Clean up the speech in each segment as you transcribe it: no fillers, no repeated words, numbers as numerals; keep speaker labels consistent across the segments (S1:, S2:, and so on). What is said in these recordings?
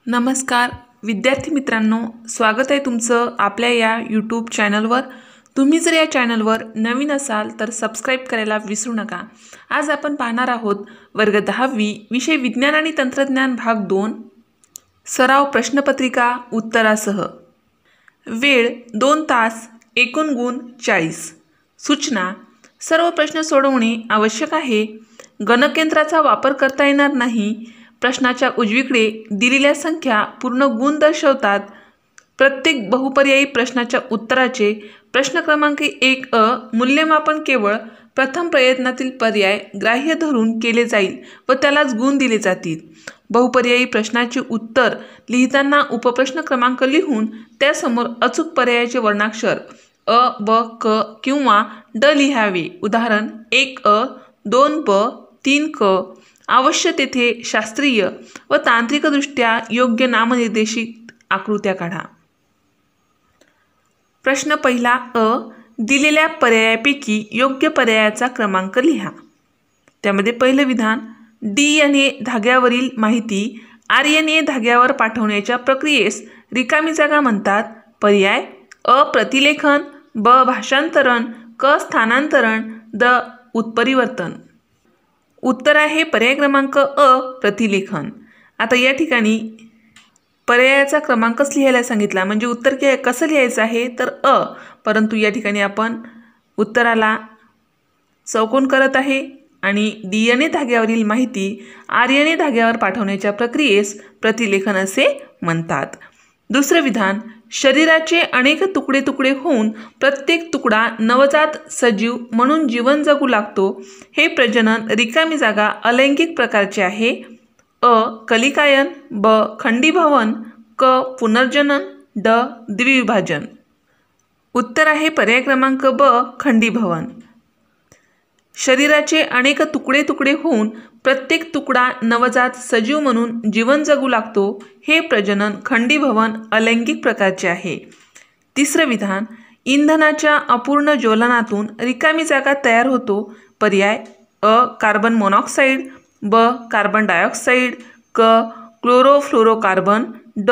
S1: नमस्कार विद्यार्थी मित्रांनो, स्वागत आहे तुमचं आपल्या या यूट्यूब चॅनलवर। तुम्ही जर या चॅनलवर नवीन असाल तर सबस्क्राइब करायला विसरू नका। आज आपण पाहणार आहोत वर्ग 10वी विषय विज्ञान आणि तंत्रज्ञान भाग 2 सराव प्रश्नपत्रिका उत्तरासह। वेळ 2 तास, एकूण गुण 40। सूचना: सर्व प्रश्न सोडवणे आवश्यक आहे। गणकयंत्राचा वापर करता येणार नाही। प्रश्नाच्या उजवीकडे दिलेल्या संख्या पूर्ण गुण दर्शवतात। प्रत्येक बहुपर्यायी प्रश्नाच्या उत्तराचे प्रश्न क्रमांक 1 मूल्यमापन केवळ प्रथम प्रयत्नातील पर्याय ग्राह्य धरून केले जाईल व त्यालाच गुण दिले जातील। बहुपर्यायी प्रश्नाचे उत्तर लिहिताना उपप्रश्न क्रमांक लिहून त्यासमोर अचूक पर्यायाचे वर्णाक्षर अ, ब, क किंवा ड लिहावे। उदाहरण 1 2 ब 3 क। अवश्य तेथे शास्त्रीय व तांत्रिकदृष्ट्या योग्य नामनिर्देशित आकृत्या काढा। प्रश्न पहिला दिलेल्या पर्यायापैकी योग्य पर्यायाचा क्रमांक लिहा। त्यामध्ये पहिलं विधान, DNA धाग्यावरील माहिती RNA धाग्यावर पाठवण्याच्या प्रक्रियेस रिकामी जागा म्हणतात। पर्याय अ प्रतिलेखन, ब भाषांतरण, क स्थानांतरण, ड उत्परिवर्तन। उत्तर आहे पर्याय क्रमांक अ प्रतिलेखन। आता या ठिकाणी पर्यायाचा क्रमांकच लिहायला सांगितला, म्हणजे उत्तर कसं लिहायचं आहे तर अ, परंतु या ठिकाणी आपण उत्तराला चौकोन करत आहे आणि DNA धाग्यावरील माहिती RNA धाग्यावर पाठवण्याच्या प्रक्रियेस प्रतिलेखन असे म्हणतात। दुसरे विधान, शरीराचे अनेक तुकडे तुकडे होऊन प्रत्येक तुकडा नवजात सजीव म्हणून जीवन जगू लागतो। हे प्रजनन रिकामी जागा अलैंगिक प्रकारचे आहे। अ कलिकायन, ब खंडीभवन, क पुनर्जनन, ड द्विविभाजन। उत्तर आहे पर्याय क्रमांक ब खंडीभवन। शरीराचे अनेक तुकडे तुकडे होऊन प्रत्येक तुकडा नवजात सजीव म्हणून जीवन जगू लागतो। हे प्रजनन खंडीभवन अलैंगिक प्रकारचे आहे। तिसरे विधान, इंधनाच्या अपूर्ण ज्वलनातून रिकामी जागा तयार होतो। पर्याय अ कार्बन मोनॉक्साईड, ब कार्बन डायऑक्साईड, क क्लोरोफ्लोरोकार्बन, ड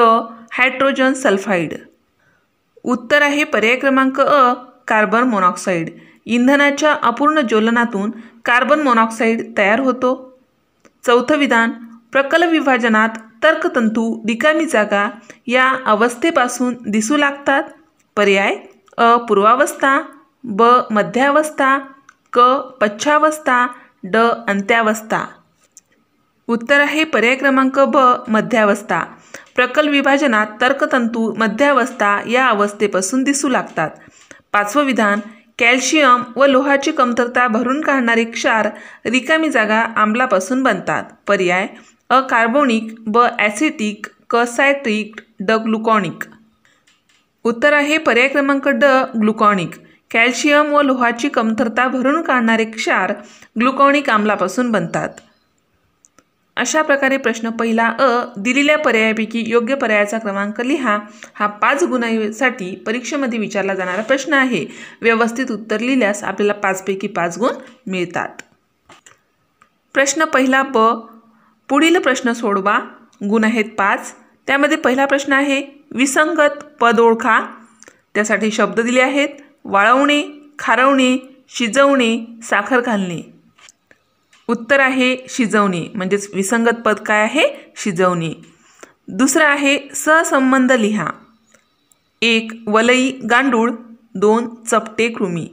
S1: हायड्रोजन सल्फाइड। उत्तर आहे पर्याय क्रमांक अ कार्बन मोनॉक्साईड। इंधनाच्या अपूर्ण ज्वलनातून कार्बन मोनॉक्साईड तयार होतो। चौथं विधान, प्रकल विभाजनात तर्कतंतू रिकामी जागा या अवस्थेपासून दिसू लागतात। पर्याय अ पूर्वावस्था, ब मध्यावस्था, क पश्चावस्था, ड अंत्यावस्था। उत्तर आहे पर्याय क्रमांक ब मध्यावस्था। प्रकल विभाजनात तर्कतंतू मध्यावस्था या अवस्थेपासून दिसू लागतात। पाचवं विधान, कॅल्शियम व लोहाची कमतरता भरून काढणारे क्षार रिकामी जागा आम्लापासून बनतात। पर्याय अ कार्बोनिक, ब ॲसिटिक, क सायट्रिक, ड ग्लुकॉनिक। उत्तर आहे पर्याय क्रमांक ड ग्लुकॉनिक। कॅल्शियम व लोहाची कमतरता भरून काढणारे क्षार ग्लुकॉनिक आम्लापासून बनतात। अशा प्रकारे प्रश्न पहिला अ दिलेल्या पर्यायापैकी योग्य पर्यायाचा क्रमांक लिहा हा 5 गुणांसाठी परीक्षेमध्ये विचारला जाणारा प्रश्न आहे। व्यवस्थित उत्तर लिहिल्यास आपल्याला 5 पैकी 5 गुण मिळतात। प्रश्न पहिला ब, पुढील प्रश्न सोडवा, गुण आहेत 5। त्यामध्ये पहिला प्रश्न आहे विसंगत पद ओळखा। त्यासाठी शब्द दिले आहेत वाळवणे, खारवणे, शिजवणे, साखर घालणे। उत्तर आहे शिजवणे, म्हणजेच विसंगत पद काय आहे शिजवणे। दुसरं आहे सहसंबंध लिहा। 1 वलई गांडूळ, 2 चपटे कृमी।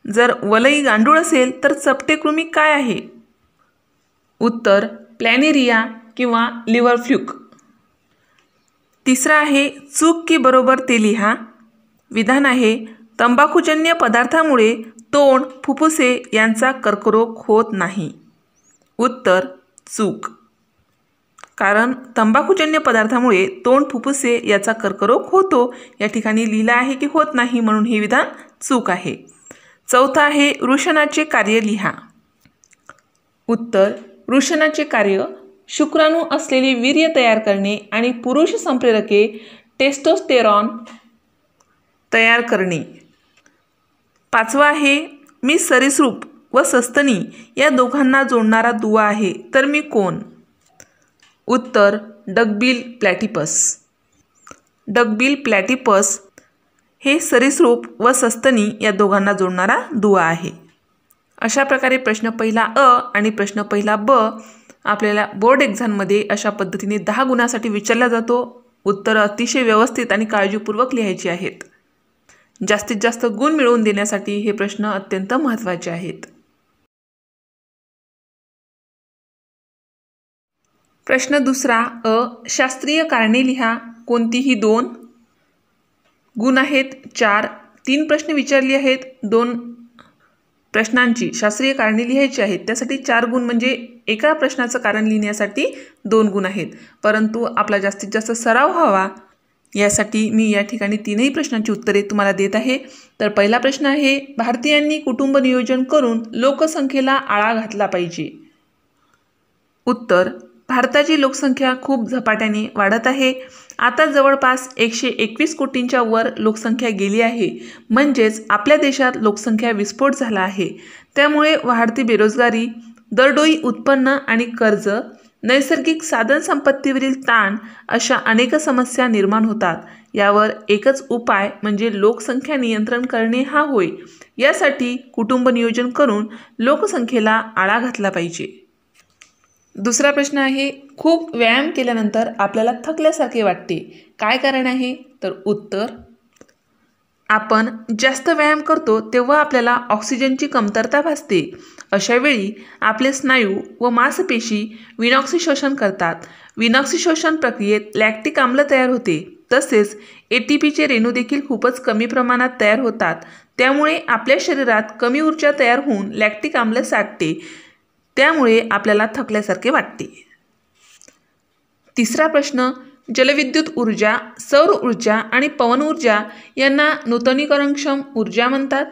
S1: जर वलई गांडूळ असेल तर चपटे कृमी काय आहे? उत्तर प्लॅनेरिया किंवा लिव्हर फ्लूक। तिसरा आहे चूक की बरोबर ते लिहा। विधान आहे तंबाखूजन्य पदार्थामुळे तोंड, फुफ्फुसे यांचा कर्करोग होत नाही। उत्तर चूक, कारण तंबाखूजन्य पदार्थामुळे तोंड, फुफ्फुसे याचा कर्करोग होतो। या ठिकाणी लिहिलं आहे की होत नाही, म्हणून हे विधान चूक आहे। चौथा आहे वृषणाचे कार्य लिहा। उत्तर वृषणाचे कार्य शुक्राणू असलेले वीर्य तयार करणे आणि पुरुष संप्रेरके टेस्टोस्टेरॉन तयार करणे। पाचवा आहे मी सरीसृप व सस्तनी या दोघांना जोडणारा दुवा आहे, तर मी कोण? उत्तर डकबिल प्लॅटिपस. डकबिल प्लॅटिपस हे सरीसृप व सस्तनी या दोघांना जोडणारा दुवा आहे. अशा प्रकारे प्रश्न पहिला अ आणि प्रश्न पहिला ब आपल्याला बोर्ड एक्झाममध्ये अशा पद्धतीने 10 गुणासाठी विचारला जातो. उत्तरं अतिशय व्यवस्थित आणि काळजीपूर्वक लिहायची आहेत. जास्तीत जास्त गुण मिळवून देण्यासाठी हे प्रश्न अत्यंत महत्त्वाचे आहेत. प्रश्न दुसरा अ, शास्त्रीय कारणे लिहा. कोणतीही 2. गुण आहेत 4. 3 प्रश्न विचारले आहेत. 2 प्रश्नांची शास्त्रीय कारणे लिहायची आहेत. त्यासाठी 4 गुण म्हणजे एका प्रश्नाचं कारण लिहिण्यासाठी 2 गुण आहेत. परंतु आपला जास्तीत जास्त सराव व्हावा यासाठी मी या ठिकाणी 3ही प्रश्नांची उत्तरे तुम्हाला देत आहे. तर पहिला प्रश्न आहे, भारतीयांनी कुटुंब नियोजन करून लोकसंख्येला आळा घातला पाहिजे. उत्तर, भारताची लोकसंख्या खूप झपाट्याने वाढत आहे. आता जवळपास 121 कोटींच्या वर लोकसंख्या गेली आहे. म्हणजेच आपल्या देशात लोकसंख्या विस्फोट झाला आहे. त्यामुळे वाढती बेरोजगारी, दरडोई उत्पन्न आणि कर्ज, नैसर्गिक साधनसंपत्तीवरील ताण अशा अनेक समस्या निर्माण होतात. यावर एकच उपाय म्हणजे लोकसंख्या नियंत्रण करणे हा होय. यासाठी कुटुंब नियोजन करून लोकसंख्येला आळा घातला पाहिजे. दुसरा प्रश्न आहे, खूप व्यायाम केल्यानंतर आपल्याला थकल्यासारखे वाटते. काय कारण आहे? तर उत्तर, आपण जास्त व्यायाम करतो तेव्हा आपल्याला ऑक्सिजनची कमतरता भासते. अशा वेळी आपले स्नायू व मांसपेशी विनॉक्सिशोषण करतात. विनॉक्सिशोषण प्रक्रियेत लॅक्टिक आम्ल तयार होते. तसेच ATPचे रेणू देखील खूपच कमी प्रमाणात तयार होतात. त्यामुळे आपल्या शरीरात कमी ऊर्जा तयार होऊन लॅक्टिक आम्ल साठते. त्यामुळे आपल्याला थकल्यासारखे वाटते. तिसरा प्रश्न, जलविद्युत ऊर्जा, सौर ऊर्जा आणि पवन ऊर्जा यांना नूतनीकरणक्षम ऊर्जा म्हणतात.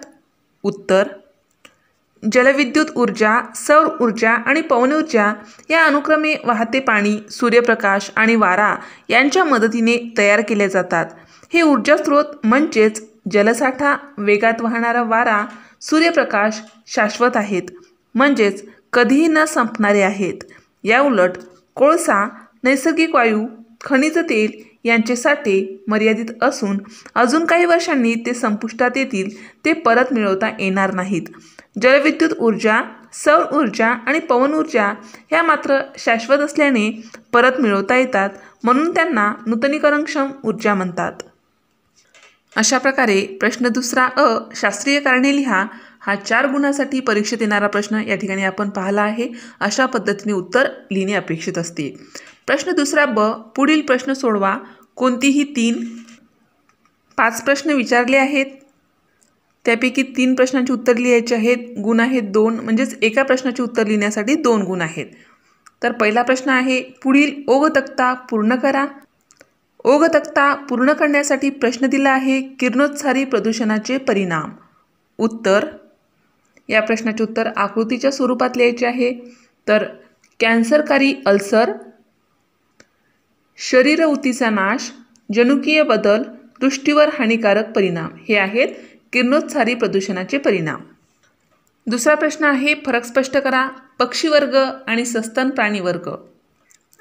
S1: उत्तर, जलविद्युत ऊर्जा, सौर ऊर्जा आणि पवन ऊर्जा या अनुक्रमे वाहते पाणी, सूर्यप्रकाश आणि वारा यांच्या मदतीने तयार केले जातात. हे ऊर्जा स्रोत म्हणजेच जलसाठा, वेगात वाहणारा वारा, सूर्यप्रकाश शाश्वत आहेत, म्हणजेच कधीही न संपणारे आहेत. याउलट कोळसा, नैसर्गिक वायू, खनिज तेल यांचे साठे मर्यादित असून अजून काही वर्षांनी ते संपुष्टात येतील. ते परत मिळवता येणार नाहीत. जलविद्युत ऊर्जा, सौर ऊर्जा आणि पवन ऊर्जा ह्या मात्र शाश्वत असल्याने परत मिळवता येतात. म्हणून त्यांना नूतनीकरणक्षम ऊर्जा म्हणतात. अशा प्रकारे प्रश्न दुसरा अ, शास्त्रीय कारणे लिहा हा 4 गुणासाठी परीक्षेत येणारा प्रश्न या ठिकाणी आपण पाहिला आहे. अशा पद्धतीने उत्तर लिहिणे अपेक्षित असते. प्रश्न दुसरा ब, पुढील प्रश्न सोडवा. कोणतीही 3. 5 प्रश्न विचारले आहेत. त्यापैकी 3 प्रश्नांची उत्तर लिहायची आहेत. गुण आहेत 2, म्हणजेच एका प्रश्नाचे उत्तर लिहिण्यासाठी 2 गुण आहेत. तर पहिला प्रश्न आहे, पुढील ओघ तक्ता पूर्ण करा. ओघ तक्ता पूर्ण करण्यासाठी प्रश्न दिला आहे, किरणोत्सारी प्रदूषणाचे परिणाम. उत्तर, या प्रश्नाचे उत्तर आकृतीच्या स्वरूपात लिहायचे आहे. तर कॅन्सरकारी अल्सर, शरीर ऊतीचा नाश, जनुकीय बदल, दृष्टीवर हानिकारक परिणाम हे आहेत किरणोत्सारी प्रदूषणाचे परिणाम. दुसरा प्रश्न आहे, फरक स्पष्ट करा. पक्षी वर्ग आणि सस्तन प्राणी वर्ग.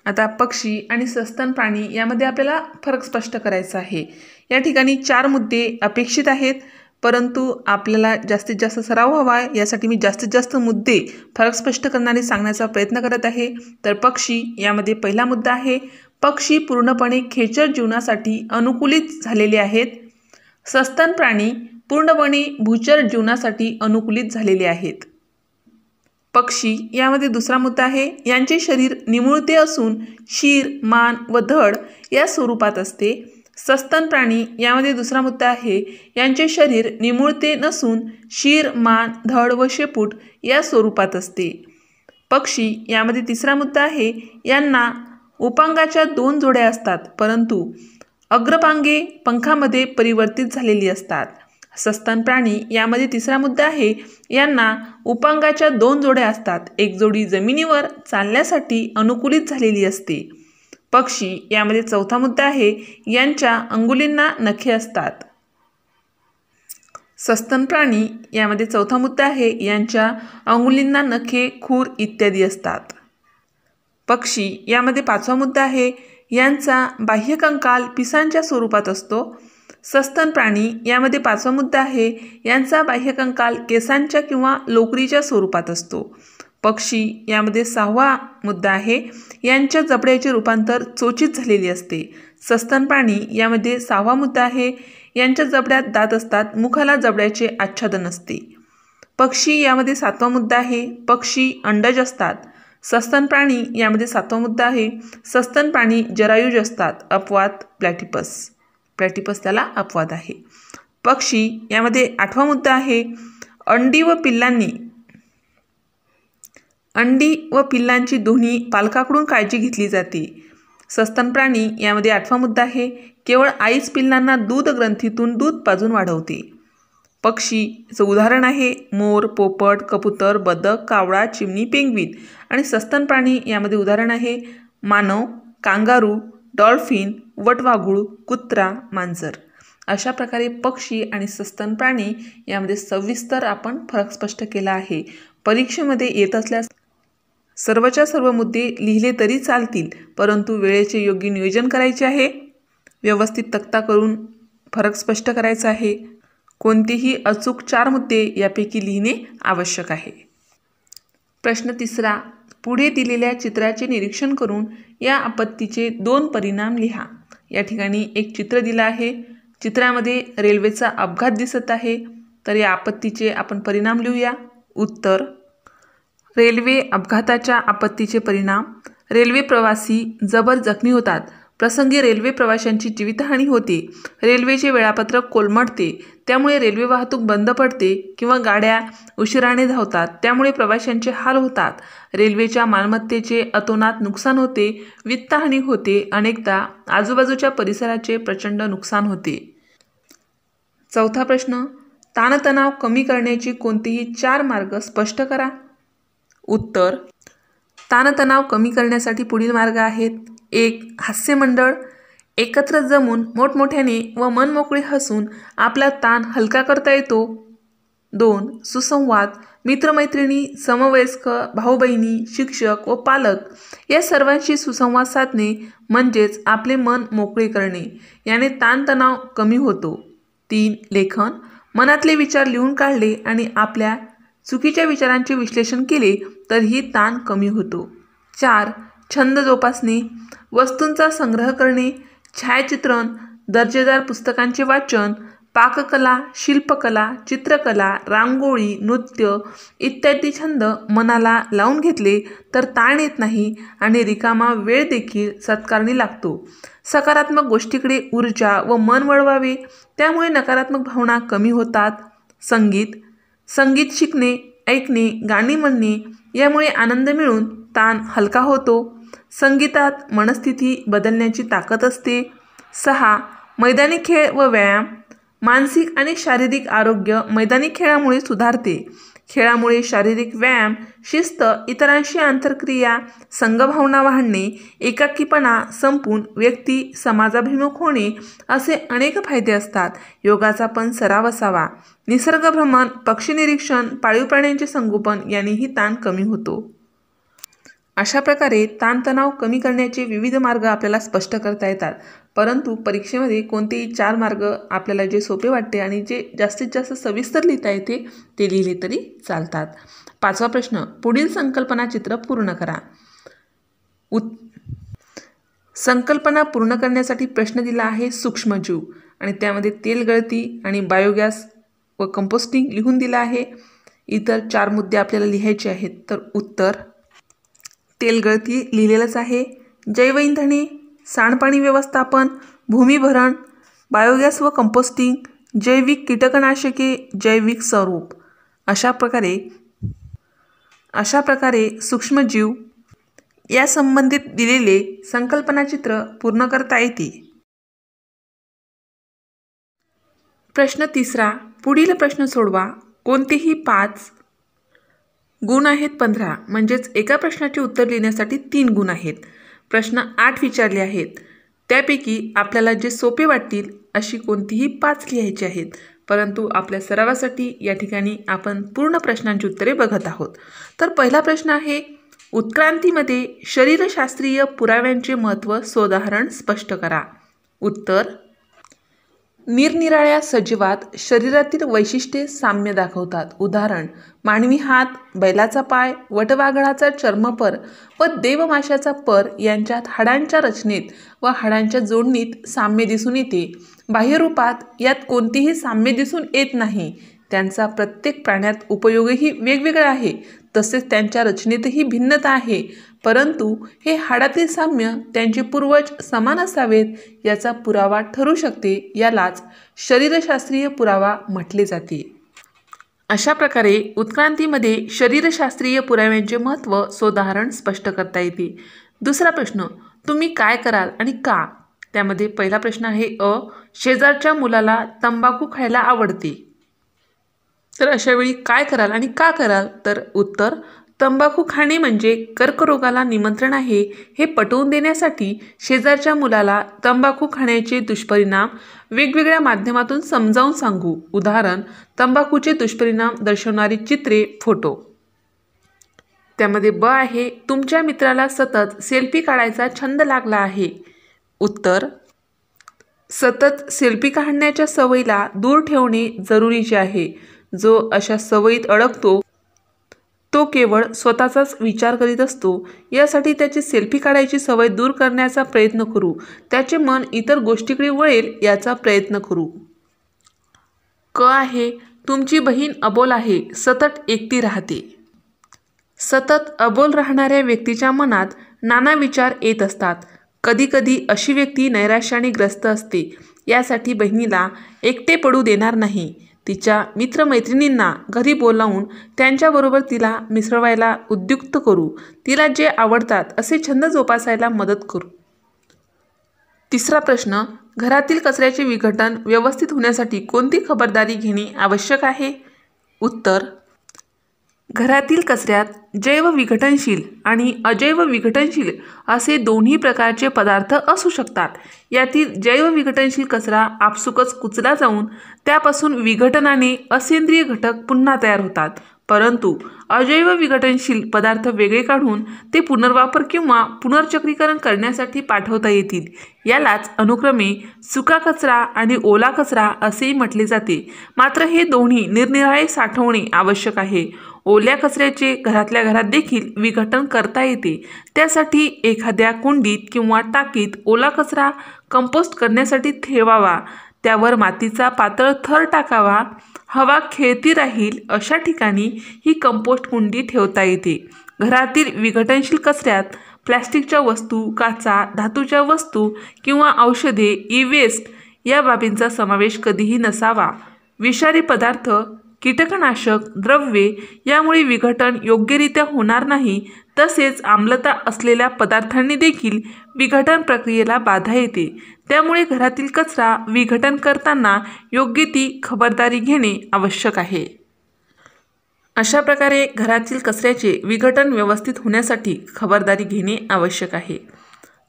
S1: आता पक्षी आणि सस्तन प्राणी यामध्ये आपल्याला फरक स्पष्ट करायचा आहे. या ठिकाणी 4 मुद्दे अपेक्षित आहेत, परंतु आपल्याला जास्तीत जास्त सराव व्हावा यासाठी मी जास्तीत जास्त मुद्दे फरक स्पष्ट करणारे सांगण्याचा प्रयत्न करत आहे. तर पक्षी यामध्ये पहिला मुद्दा आहे, पक्षी पूर्णपणे खेचर जीवनासाठी अनुकूलित झालेले आहेत. सस्तन प्राणी पूर्णपणे भूचर जीवनासाठी अनुकूलित झालेले आहेत. पक्षी यामध्ये दुसरा मुद्दा आहे, यांचे शरीर निमुळते असून शीर, मान व धड या स्वरूपात असते. सस्तन प्राणी यामध्ये दुसरा मुद्दा आहे, यांचे शरीर निमुळते नसून शीर, मान, धड व शेपूट या स्वरूपात असते. पक्षी यामध्ये तिसरा मुद्दा आहे, यांना उपांगाच्या 2 जोड्या असतात, परंतु अग्रपांगे पंखामध्ये परिवर्तित झालेली असतात. सस्तन प्राणी यामध्ये तिसरा मुद्दा आहे, यांना उपांगाच्या 2 जोड्या असतात. एक जोडी जमिनीवर चालण्यासाठी अनुकूलित झालेली असते. पक्षी यामध्ये चौथा मुद्दा आहे, यांच्या अंगुलींना नखे असतात. सस्तन प्राणी यामध्ये चौथा मुद्दा आहे, यांच्या अंगुलींना नखे, खूर इत्यादी असतात. पक्षी यामध्ये 5वा मुद्दा आहे, यांचा बाह्यकंकाल पिसांच्या स्वरूपात असतो. सस्तन प्राणी यामध्ये 5वा मुद्दा आहे, यांचा बाह्यकंकाल केसांच्या किंवा लोकरीच्या स्वरूपात असतो. पक्षी यामध्ये 6वा मुद्दा आहे, यांच्या जबड्याचे रूपांतर चोचीत झालेली असते. सस्तन प्राणी यामध्ये 6वा मुद्दा आहे, यांच्या जबड्यात दात असतात, मुखाला जबड्याचे आच्छादन असते. पक्षी यामध्ये 7वा मुद्दा आहे, पक्षी अंडज असतात. सस्तन प्राणी यामध्ये 7वा मुद्दा आहे, सस्तन प्राणी जरायुज असतात. अपवाद प्लॅटिपस त्याला अपवाद आहे. पक्षी यामध्ये 8वा मुद्दा आहे, अंडी व पिल्लांची दोन्ही पालकाकडून काळजी घेतली जाते. सस्तन प्राणी यामध्ये 8वा मुद्दा आहे, केवळ आईच पिल्लांना दूध ग्रंथीतून दूध पाजून वाढवते. पक्षीचं उदाहरण आहे मोर, पोपट, कबूतर, बदक, कावळा, चिमणी, पेंग्विन. आणि सस्तन प्राणी यामध्ये उदाहरण आहे मानव, कांगारू, डॉल्फिन, वटवाघूळ, कुत्रा, मांजर. अशा प्रकारे पक्षी आणि सस्तन प्राणी यामध्ये सविस्तर आपण फरक स्पष्ट केला आहे. परीक्षेमध्ये येत असल्यास सर्वच्या सर्व मुद्दे लिहिले तरी चालतील, परंतु वेळेचे योग्य नियोजन करायचे आहे. व्यवस्थित तक्ता करून फरक स्पष्ट करायचा आहे. कोणतेही अचूक 4 मुद्दे यापैकी लिहिणे आवश्यक आहे. प्रश्न 3. पुढे दिलेल्या चित्राचे निरीक्षण करून या आपत्तीचे 2 परिणाम लिहा. या ठिकाणी एक चित्र दिलं आहे. चित्रामध्ये रेल्वेचा अपघात दिसत आहे. तर या आपत्तीचे आपण परिणाम लिहूया. उत्तर: रेल्वे अपघाताच्या आपत्तीचे परिणाम: रेल्वे प्रवासी जबर जखमी होतात. प्रसंगी रेल्वे प्रवाशांची जीवितहानी होते. रेल्वेचे वेळापत्रक कोलमडते, त्यामुळे रेल्वे वाहतूक बंद पडते किंवा गाड्या उशिराने धावतात, त्यामुळे प्रवाशांचे हाल होतात. रेल्वेच्या मालमत्तेचे अतोनात नुकसान होते, वित्तहानी होते, अनेकदा आजूबाजूच्या परिसराचे प्रचंड नुकसान होते. 4था प्रश्न: ताणतणाव कमी करण्याचे कोणतेही 4 मार्ग स्पष्ट करा. उत्तर: ताणतणाव कमी करण्यासाठी पुढील मार्ग आहेत. 1. हास्यमंडळ: एकत्र जमून मोठमोठ्याने व मनमोकळे हसून आपला ताण हलका करता येतो. 2. सुसंवाद: मित्रमैत्रिणी, समवयस्क, भाऊ-बहिणी, शिक्षक व पालक या सर्वांशी सुसंवाद साधणे म्हणजेच आपले मन मोकळे करणे. याने ताणतणाव कमी होतो. 3. लेखन: मनातले विचार लिहून काढले आणि आपल्या चुकीच्या विचारांचे विश्लेषण केले तरीही ताण कमी होतो. 4. छंद जोपासणे: वस्तूंचा संग्रह करणे, छायाचित्रण, दर्जेदार पुस्तकांचे वाचन, पाककला, शिल्पकला, चित्रकला, रांगोळी, नृत्य इत्यादी छंद मनाला लावून घेतले तर ताण येत नाही आणि रिकामा वेळ देखील सत्कारणी लागतो. सकारात्मक गोष्टीकडे ऊर्जा व मन वळवावे, त्यामुळे नकारात्मक भावना कमी होतात. संगीत शिकणे, ऐकणे, गाणी म्हणणे यामुळे आनंद मिळून ताण हलका होतो. संगीतात मनस्थिती बदलण्याची ताकद असते. 6. मैदानी खेळ व व्यायाम: मानसिक आणि शारीरिक आरोग्य मैदानी खेळामुळे सुधारते. खेळामुळे शारीरिक व्यायाम, शिस्त, इतरांशी आंतरक्रिया, संघभावना वाढणे, एकाकीपणा संपून व्यक्ती समाजाभिमुख होणे असे अनेक फायदे असतात. योगाचा पण सराव असावा. निसर्ग भ्रमण, पक्षी निरीक्षण, पाळीव प्राण्यांचे संगोपन यांनीही ताण कमी होतो. अशा प्रकारे ताणतणाव कमी करण्याचे विविध मार्ग आपल्याला स्पष्ट करता येतात, परंतु परीक्षेमध्ये कोणतेही 4 मार्ग आपल्याला जे सोपे वाटते आणि जे जास्तीत जास्त सविस्तर लिहिता येते ते लिहिले तरी चालतात. 5वा प्रश्न: पुढील संकल्पना चित्र पूर्ण करा. संकल्पना पूर्ण करण्यासाठी प्रश्न दिला आहे सूक्ष्मजीव आणि त्यामध्ये तेल गळती आणि बायोगॅस व कंपोस्टिंग लिहून दिला आहे. इतर 4 मुद्दे आपल्याला लिहायचे आहेत. तर उत्तर: तेलगळती लिहिलेलंच आहे. जैवइंधने, सांडपाणी व्यवस्थापन, भूमिभरण, बायोगॅस व कंपोस्टिंग, जैविक कीटकनाशके, जैविक स्वरूप. अशा प्रकारे सूक्ष्मजीव या संबंधित दिलेले संकल्पनाचित्र पूर्ण करता येते. प्रश्न 3. पुढील प्रश्न सोडवा. कोणतेही 5 गुण आहेत 15, म्हणजेच एका प्रश्नाचे उत्तर लिहिण्यासाठी 3 गुण आहेत. प्रश्न 8 विचारले आहेत. त्यापैकी आपल्याला जे सोपे वाटतील अशी कोणतीही 5 लिहायची आहेत, परंतु आपल्या सरावासाठी या ठिकाणी आपण पूर्ण प्रश्नांची उत्तरे बघत आहोत. तर पहिला प्रश्न आहे, उत्क्रांतीमध्ये शरीरशास्त्रीय पुराव्यांचे महत्त्व सोदाहरण स्पष्ट करा. उत्तर: निरनिराळ्या सजीवात शरीरातील वैशिष्ट्ये साम्य दाखवतात. उदाहरण: मानवी हात, बैलाचा पाय, वटवाघळाचा चर्मपर व देवमाशाचा पर यांच्यात हाडांच्या रचनेत व हाडांच्या जोडणीत साम्य दिसून येते. बाह्यरूपात यात कोणतेही साम्य दिसून येत नाही. त्यांचा प्रत्येक प्राण्यात उपयोगही वेगवेगळा आहे. तसेच त्यांच्या रचनेतही भिन्नता आहे. परंतु हे हाडातील साम्य त्यांचे पूर्वज समान असावेत याचा पुरावा ठरू शकते. यालाच शरीरशास्त्रीय पुरावा म्हटले जाते. अशा प्रकारे उत्क्रांतीमध्ये शरीरशास्त्रीय पुराव्यांचे महत्त्व सोदाहरण स्पष्ट करता येते. दुसरा प्रश्न: तुम्ही काय कराल आणि का? त्यामध्ये पहिला प्रश्न आहे अ. शेजारच्या मुलाला तंबाखू खायला आवडते. तर अशा वेळी काय कराल आणि का कराल? तर उत्तर: तंबाखू खाणे म्हणजे कर्करोगाला निमंत्रण आहे हे पटवून देण्यासाठी शेजारच्या मुलाला तंबाखू खाण्याचे दुष्परिणाम वेगवेगळ्या माध्यमातून समजावून सांगू. उदाहरण: तंबाखूचे दुष्परिणाम दर्शवणारी चित्रे, फोटो. त्यामध्ये ब आहे तुमच्या मित्राला सतत सेल्फी काढायचा छंद लागला आहे. उत्तर: सतत सेल्फी काढण्याच्या सवयीला दूर ठेवणे जरुरीचे आहे. जो अशा सवयीत अडकतो तो केवळ स्वतःचाच विचार करीत असतो. यासाठी त्याची सेल्फी काढायची सवय दूर करण्याचा प्रयत्न करू. त्याचे मन इतर गोष्टीकडे वळेल याचा प्रयत्न करू. क आहे तुमची बहीण अबोल आहे, सतत एकटी राहते. सतत अबोल राहणाऱ्या व्यक्तीच्या मनात नाना विचार येत असतात. कधीकधी अशी व्यक्ती नैराश्याने ग्रस्त असते. यासाठी बहिणीला एकटे पडू देणार नाही. तिच्या मित्रमैत्रिणींना घरी बोलावून त्यांच्याबरोबर तिला मिसळवायला उद्युक्त करू. तिला जे आवडतात असे छंद जोपासायला मदत करू. तिसरा प्रश्न: घरातील कचऱ्याचे विघटन व्यवस्थित होण्यासाठी कोणती खबरदारी घेणे आवश्यक आहे? उत्तर: घरातील कचऱ्यात जैव विघटनशील आणि अजैव विघटनशील असे दोन्ही प्रकारचे पदार्थ असू शकतात. यातील जैव विघटनशील कचरा आपसुकच कुचला जाऊन त्यापासून विघटनाने असेंद्रिय घटक पुन्हा तयार होतात. परंतु अजैव विघटनशील पदार्थ वेगळे काढून ते पुनर्वापर किंवा पुनर्चक्रीकरण करण्यासाठी पाठवता येतील. यालाच अनुक्रमे सुका कचरा आणि ओला कचरा असेही म्हटले जाते. मात्र हे दोन्ही निरनिराळे साठवणे आवश्यक आहे. ओल्या कचऱ्याचे घरातल्या घरात देखील विघटन करता येते. त्यासाठी एखाद्या कुंडीत किंवा टाकीत ओला कचरा कंपोस्ट करण्यासाठी ठेवावा. त्यावर मातीचा पातळ थर टाकावा. हवा खेळती राहील अशा ठिकाणी ही कंपोस्ट कुंडी ठेवता येते. घरातील विघटनशील कचऱ्यात प्लॅस्टिकच्या वस्तू, काचा, धातूच्या वस्तू किंवा औषधे, ई-वेस्ट या बाबींचा समावेश कधीही नसावा. विषारी पदार्थ, कीटकनाशक द्रव्ये यामुळे विघटन योग्यरित्या होणार नाही. तसेच आम्लता असलेल्या पदार्थांनी देखील विघटन प्रक्रियेला बाधा येते. त्यामुळे घरातील कचरा विघटन करताना योग्य ती खबरदारी घेणे आवश्यक आहे. अशा प्रकारे घरातील कचऱ्याचे विघटन व्यवस्थित होण्यासाठी खबरदारी घेणे आवश्यक आहे.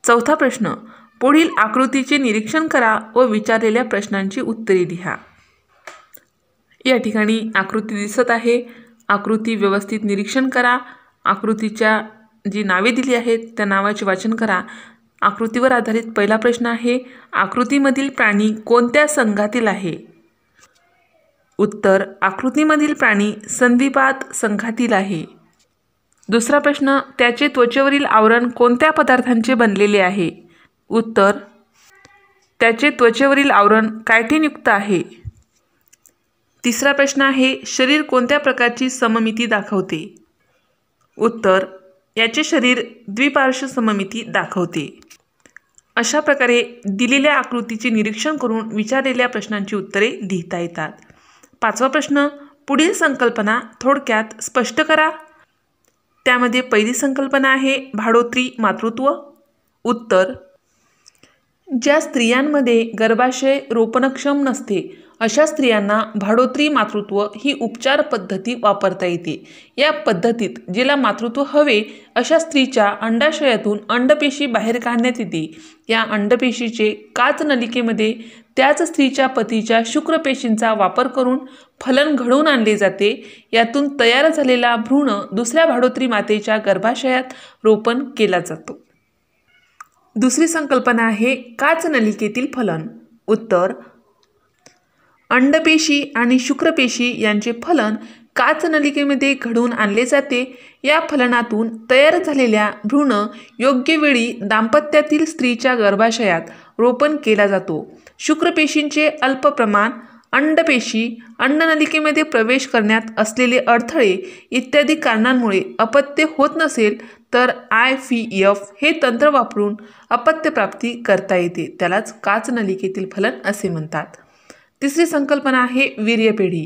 S1: चौथा प्रश्न: पुढील आकृतीचे निरीक्षण करा व विचारलेल्या प्रश्नांची उत्तरे लिहा. या ठिकाणी आकृती दिसत आहे. आकृती व्यवस्थित निरीक्षण करा. आकृतीच्या जी नावे दिली आहेत त्या नावाचे वाचन करा. आकृतीवर आधारित पहिला प्रश्न आहे: आकृतीमधील प्राणी कोणत्या संघातील आहे? उत्तर: आकृतीमधील प्राणी संधिपाद संघातील आहे. दुसरा प्रश्न: त्याचे त्वचेवरील आवरण कोणत्या पदार्थांचे बनलेले आहे? उत्तर: त्याचे त्वचेवरील आवरण कायटिनयुक्त आहे. तिसरा प्रश्न आहे: शरीर कोणत्या प्रकारची सममिती दाखवते? उत्तर: याचे शरीर द्विपार्श्व सममिती दाखवते. अशा प्रकारे दिलेल्या आकृतीचे निरीक्षण करून विचारलेल्या प्रश्नांची उत्तरे लिहिता येतात. पाचवा प्रश्न: पुढील संकल्पना थोडक्यात स्पष्ट करा. त्यामध्ये पहिली संकल्पना आहे भाडोत्री मातृत्व. उत्तर: ज्या स्त्रियांमध्ये गर्भाशय रोपणक्षम नसते अशा स्त्रियांना भाडोत्री मातृत्व ही उपचार पद्धती वापरता येते। या पद्धतीत जिला मातृत्व हवे अशा स्त्रीच्या अंडाशयातून अंडपेशी बाहेर काढण्यात येते। या अंडपेशीचे काच नलिकेमध्ये त्याच स्त्रीच्या पतीच्या शुक्रपेशींचा वापर करून फलन घडवून आणले जाते। यातून तयार झालेला भ्रूण दुसऱ्या भाडोत्री मातेच्या गर्भाशयात रोपण केला जातो। दुसरी संकल्पना आहे काच नलिकेतील फलन। उत्तर, अंडपेशी आणि शुक्रपेशी यांचे फलन काच नलिकेमध्ये घडवून आणले जाते। या फलनातून तयार झालेल्या भ्रूण योग्य वेळी दाम्पत्यातील स्त्रीच्या गर्भाशयात रोपण केला जातो। शुक्रपेशींचे अल्प प्रमाण, अंडपेशी, अंडनलिकेमध्ये प्रवेश करण्यात असलेले अडथळे इत्यादी कारणांमुळे अपत्य होत नसेल तर IVF हे तंत्र वापरून अपत्यप्राप्ती करता येते। त्यालाच काच नलिकेतील फलन असे म्हणतात। तिसरी संकल्पना आहे वीर्यपेढी।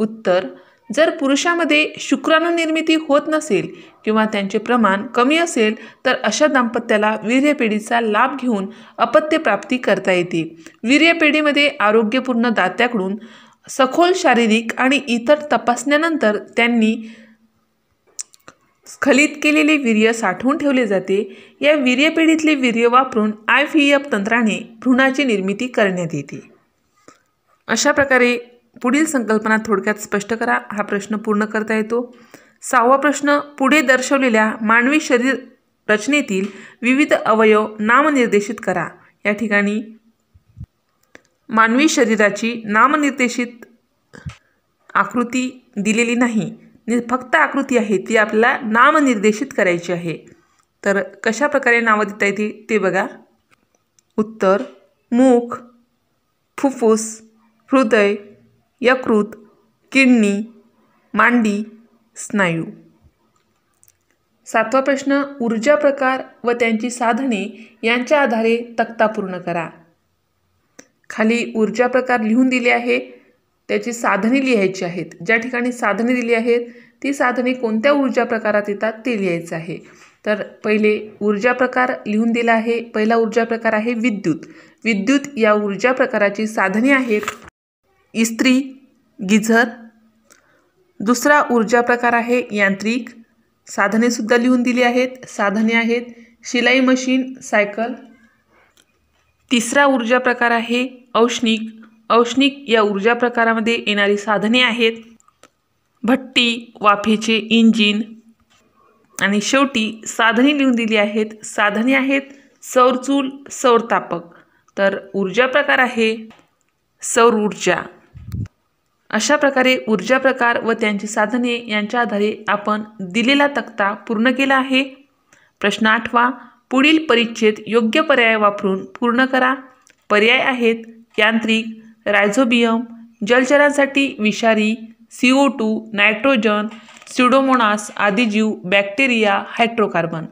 S1: उत्तर, जर पुरुषामध्ये शुक्राणू निर्मिती होत नसेल किंवा त्यांचे प्रमाण कमी असेल तर अशा दाम्पत्याला वीर्यपेढीचा लाभ घेऊन अपत्यप्राप्ती करता येते। वीर्यपेढीमध्ये आरोग्यपूर्ण दात्याकडून सखोल शारीरिक आणि इतर तपासण्यानंतर त्यांनी स्खलित केलेले वीर्य साठवून ठेवले जाते। या वीर्यपेढीतले वीर्य वापरून IVF तंत्राने भ्रूणाची निर्मिती करण्यात येते। अशा प्रकारे पुढील संकल्पना थोडक्यात स्पष्ट करा। हा प्रश्न पूर्ण करता येतो। 6वा प्रश्न, पुढे दर्शवलेल्या मानवी शरीर रचनेतील विविध अवयव नामनिर्देशित करा। या ठिकाणी मानवी शरीराची नामनिर्देशित आकृती दिलेली नाही, फक्त आकृती आहे ती आपल्याला नामनिर्देशित करायची आहे। तर कशा प्रकारे नाव देता येते ते बघा। उत्तर, मुख, फुफ्फुस, हृदय, यकृत, किडनी, मांडी, स्नायू। 7वा प्रश्न, ऊर्जा प्रकार व त्यांची साधने यांच्या आधारे तक्ता पूर्ण करा। खाली ऊर्जा प्रकार लिहून दिले आहे, त्याची साधने लिहायची आहेत। ज्या ठिकाणी साधने दिली आहेत ती साधने कोणत्या ऊर्जा प्रकारात येतात ते लिहायचं आहे। तर पहिले ऊर्जा प्रकार लिहून दिला आहे। पहिला ऊर्जा प्रकार आहे विद्युत। विद्युत या ऊर्जा प्रकाराची साधने आहेत इस्त्री, गिझर। दुसरा ऊर्जा प्रकार आहे यांत्रिक, साधने सुद्धा लिहून दिली आहेत। साधने आहेत शिलाई मशीन, सायकल। तिसरा ऊर्जा प्रकार आहे औष्णिक। औष्णिक या ऊर्जा प्रकारामध्ये येणारी साधने आहेत भट्टी, वाफेचे इंजिन। आणि शेवटी साधने लिहून दिली आहेत। साधने आहेत सौरचूल, सौरतापक। तर ऊर्जा प्रकार आहे सौर ऊर्जा। अशा प्रकारे ऊर्जा प्रकार व त्यांची साधने यांच्या आधारे आपण दिलेला तक्ता पूर्ण केला आहे। प्रश्न 8वा, पुढील परिच्छेद योग्य पर्याय वापरून पूर्ण करा। पर्याय आहेत यांत्रिक, रायझोबियम, जलचरांसाठी विषारी, CO2, नायट्रोजन, स्युडोमोनास, आदिजीव, बॅक्टेरिया, हायड्रोकार्बन।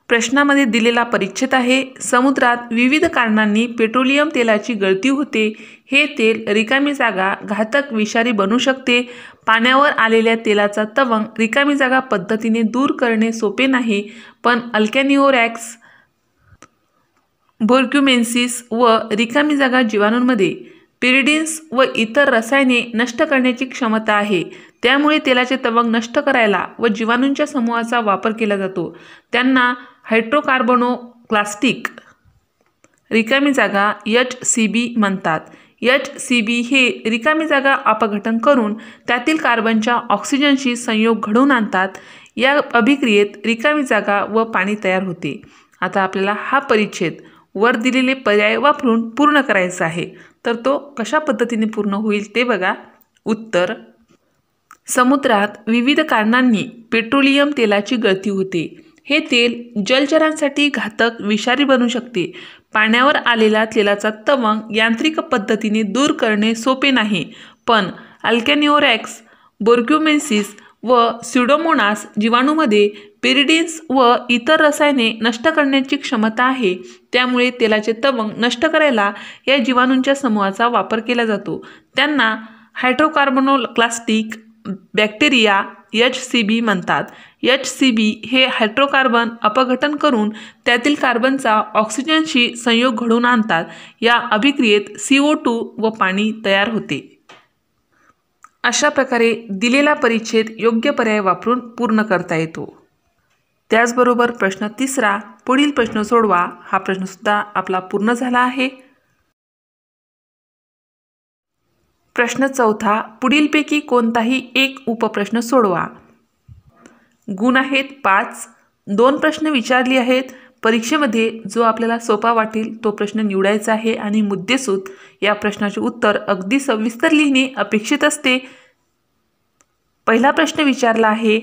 S1: प्रश्नामध्ये दिलेला परिच्छेद आहे समुद्रात विविध कारणांनी पेट्रोलियम तेलाची गळती होते। हे तेल रिकामी जागा घातक विषारी बनू शकते। पाण्यावर आलेल्या तेलाचा तवंग रिकामी जागा पद्धतीने दूर करणे सोपे नाही, पण अल्कॅनिओरॅक्स, बोर्क्युमेन्सिस व रिकामी जागा जीवाणूंमध्ये पिरिडिन्स व इतर रसायने नष्ट करण्याची क्षमता आहे। त्यामुळे तेलाचे तवंग नष्ट करायला व जीवाणूंच्या समूहाचा वापर केला जातो। त्यांना हायड्रोकार्बोनोक्लास्टिक रिकामी जागा HCB म्हणतात। HCB हे रिकामी जागा अपघटन करून त्यातील कार्बनच्या ऑक्सिजनशी संयोग घडवून आणतात। या अभिक्रियेत रिकामी जागा व पाणी तयार होते। आता आपल्याला हा परिच्छेद वर दिलेले पर्याय वापरून पूर्ण करायचा आहे। तर तो कशा पद्धतीने पूर्ण होईल ते बघा। उत्तर, समुद्रात विविध कारणांनी पेट्रोलियम तेलाची गळती होते। हे तेल जलचरांसाठी घातक विषारी बनू शकते। पाण्यावर आलेला तेलाचा तवंग यांत्रिक पद्धतीने दूर करणे सोपे नाही, पण अल्कॅनिओरॅक्स, बोर्क्युमेन्सिस व स्युडोमोनास जीवाणूमध्ये पिरिडिन्स व इतर रसायने नष्ट करण्याची क्षमता आहे। त्यामुळे तेलाचे तवंग नष्ट करायला या जीवाणूंच्या समूहाचा वापर केला जातो। त्यांना हायड्रोकार्बोनोक्लास्टिक बॅक्टेरिया HCB म्हणतात. HCB हे हायड्रोकार्बन अपघटन करून त्यातील कार्बनचा ऑक्सिजनशी संयोग घडवून आणतात. या अभिक्रियेत CO2 व पाणी तयार होते. अशा प्रकारे दिलेला परिच्छेद योग्य पर्याय वापरून पूर्ण करता येतो. त्याचबरोबर प्रश्न 3 पुढील प्रश्न सोडवा हा प्रश्नसुद्धा आपला पूर्ण झाला आहे. प्रश्न 4 पुढीलपैकी कोणताही एक उपप्रश्न सोडवा. गुण आहेत 5. 2 प्रश्न विचारले आहेत. परीक्षेमध्ये जो आपल्याला सोपा वाटेल तो प्रश्न निवडायचा आहे आणि मुद्देसूद या प्रश्नाचे उत्तर अगदी सविस्तर लिहिणे अपेक्षित असते. पहिला प्रश्न विचारला आहे,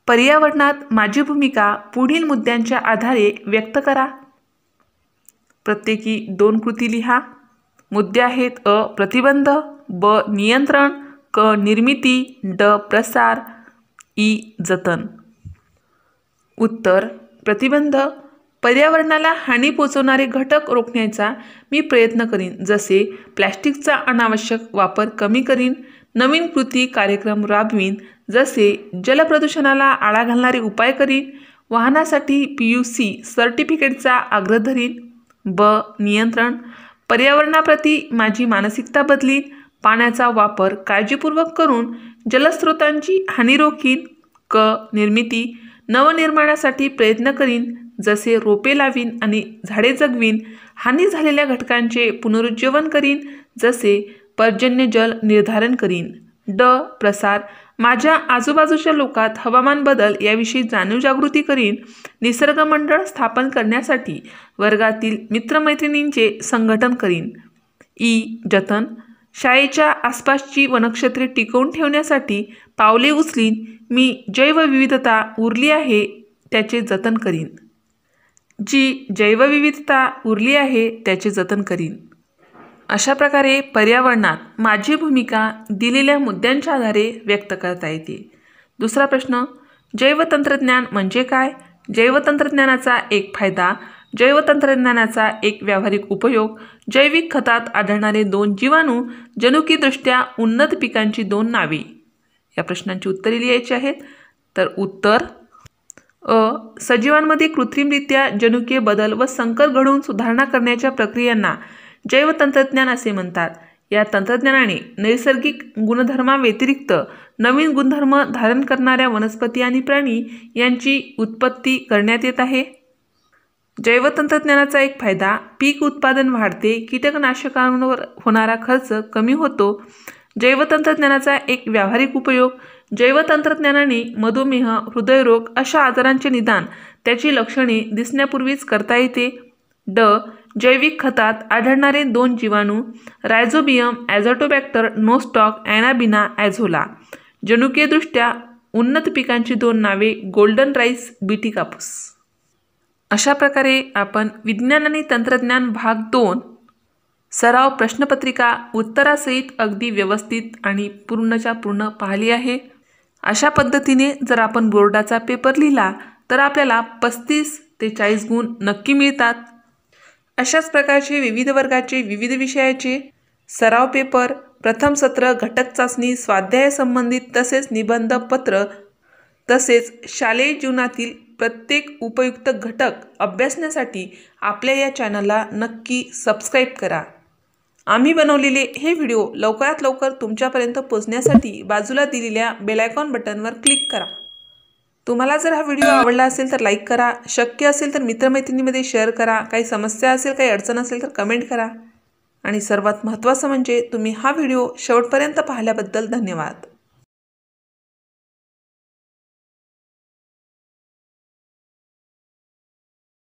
S1: पर्यावरणात माझी भूमिका पुढील मुद्द्यांच्या आधारे व्यक्त करा. प्रत्येकी 2 कृती लिहा. मुद्दे आहेत अ. प्रतिबंध, ब. नियंत्रण, क. निर्मिती, ड. प्रसार, ई. जतन. उत्तर प्रतिबंध. पर्यावरणाला हानी पोचवणारे घटक रोखण्याचा मी प्रयत्न करीन, जसे प्लॅस्टिकचा अनावश्यक वापर कमी करीन. नवीन कृती कार्यक्रम राबवीन, जसे जलप्रदूषणाला आळा घालणारे उपाय करीन. वाहनासाठी PUC सर्टिफिकेटचा आग्रह धरीन. ब. नियंत्रण. पर्यावरणाप्रती माझी मानसिकता बदलीन. पाण्याचा वापर काळजीपूर्वक करून जलस्रोतांची हानी रोखीन. क. निर्मिती. नवनिर्माणासाठी प्रयत्न करीन, जसे रोपे लावीन आणि झाडे जगवीन. हानी झालेल्या घटकांचे पुनरुज्जीवन करीन, जसे पर्जन्यजल निर्धारण करीन. ड. प्रसार. माझ्या आजूबाजूच्या लोकात हवामान बदल याविषयी जाणीव जागृती करीन. निसर्ग मंडळ स्थापन करण्यासाठी वर्गातील मित्रमैत्रिणींचे संघटन करीन. ई. जतन. शाळेच्या आसपासची वनक्षेत्रे टिकवून ठेवण्यासाठी पावले उचलीन. मी जैवविविधता उरली आहे त्याचे जतन करीन. जी जैवविविधता उरली आहे त्याचे जतन करीन. अशा प्रकारे पर्यावरणात माझी भूमिका दिलेल्या मुद्द्यांच्या आधारे व्यक्त करता येते. दुसरा प्रश्न, जैवतंत्रज्ञान म्हणजे काय? जैवतंत्रज्ञानाचा एक फायदा, जैवतंत्रज्ञानाचा एक व्यावहारिक उपयोग, जैविक खतात आढळणारे 2 जीवाणू, जनुकीयदृष्ट्या उन्नत पिकांची 2 नावे. या प्रश्नांची उत्तरे लिहायची आहेत. तर उत्तर अ. सजीवांमध्ये कृत्रिमरित्या जनुकीय बदल व संकर घडवून सुधारणा करण्याच्या प्रक्रियांना जैवतंत्रज्ञान असे म्हणतात. या तंत्रज्ञानाने नैसर्गिक गुणधर्माव्यतिरिक्त नवीन गुणधर्म धारण करणाऱ्या वनस्पती आणि प्राणी यांची उत्पत्ती करण्यात येत आहे. जैवतंत्रज्ञानाचा एक फायदा, पीक उत्पादन वाढते, कीटकनाशकांवर होणारा खर्च कमी होतो. जैवतंत्रज्ञानाचा एक व्यावहारिक उपयोग, जैवतंत्रज्ञानाने मधुमेह, हृदयरोग अशा आजारांचे निदान त्याची लक्षणे दिसण्यापूर्वीच करता येते. ड. जैविक खतात आढळणारे 2 जीवाणू, रायझोबियम, ॲझोटोबॅक्टर, नोस्टॉक, ॲनाबिना, ॲझोला. जनुकीयदृष्ट्या उन्नत पिकांची 2 नावे, गोल्डन राईस, बीटी कापूस. अशा प्रकारे आपण विज्ञान आणि तंत्रज्ञान भाग 2 सराव प्रश्नपत्रिका उत्तरासहित अगदी व्यवस्थित आणि पूर्णच्या पूर्ण पाहिली आहे. अशा पद्धतीने जर आपण बोर्डाचा पेपर लिहिला तर आपल्याला 35 ते 40 गुण नक्की मिळतात. अशाच प्रकारचे विविध वर्गाचे विविध विषयाचे सराव पेपर, प्रथम सत्र, घटक चाचणी, स्वाध्याय संबंधित तसेच निबंध पत्र तसेच शालेय जीवनातील प्रत्येक उपयुक्त घटक अभ्यासण्यासाठी आपल्या या चॅनलला नक्की सबस्क्राईब करा. आम्ही बनवलेले हे व्हिडिओ लवकरात लवकर तुमच्यापर्यंत पोहोचण्यासाठी बाजूला दिलेल्या बेल आयकॉन बटनवर क्लिक करा. तुम्हाला जर हा व्हिडिओ आवडला असेल तर लाईक करा, शक्य असेल तर मित्रमैत्रिणींमध्ये शेअर करा, काही समस्या असेल, काही अडचण असेल तर कमेंट करा. आणि सर्वात महत्त्वाचं म्हणजे तुम्ही हा व्हिडिओ शेवटपर्यंत पाहिल्याबद्दल धन्यवाद.